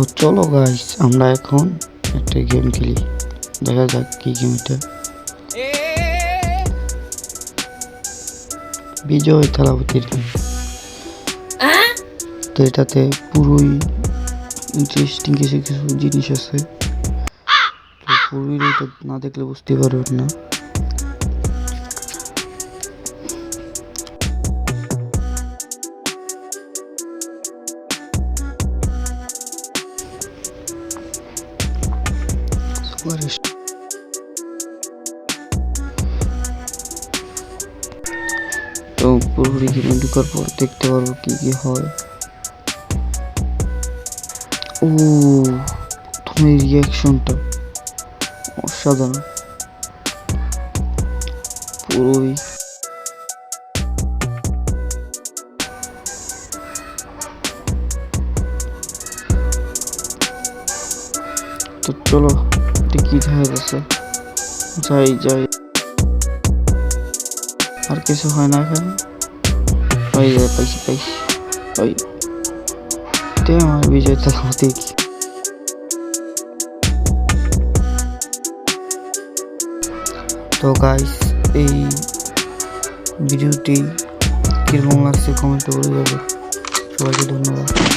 তো চলো গাইস, আমরা এখন একটা গেম খেলি। দেখা যাক কি গেম এটা। বিজয় থালাপতির গেম। তো এটাতে পুরোই ইন্টারেস্টিং কিছু কিছু জিনিস আছে। তো পুরোই এটা না দেখলে বুঝতে পারবেন না। তো পুরোপুরি গেমে ঢোকার পর দেখতে পারবো কি কি হয়। ও, প্রথমে রিয়াকশনটা অসাধারণ। পুরোই তো চলো কি দেখা যাচ্ছে। যাই যাই, আর কিছু হয় না এখানে। ওই যে পাইছি পাইছি, ওই আমার বিজয় থালাপতি। তো গাইস, এই ভিডিওটি কিরকম লাগছে কমেন্টে বলে যাবে। সবাইকে ধন্যবাদ।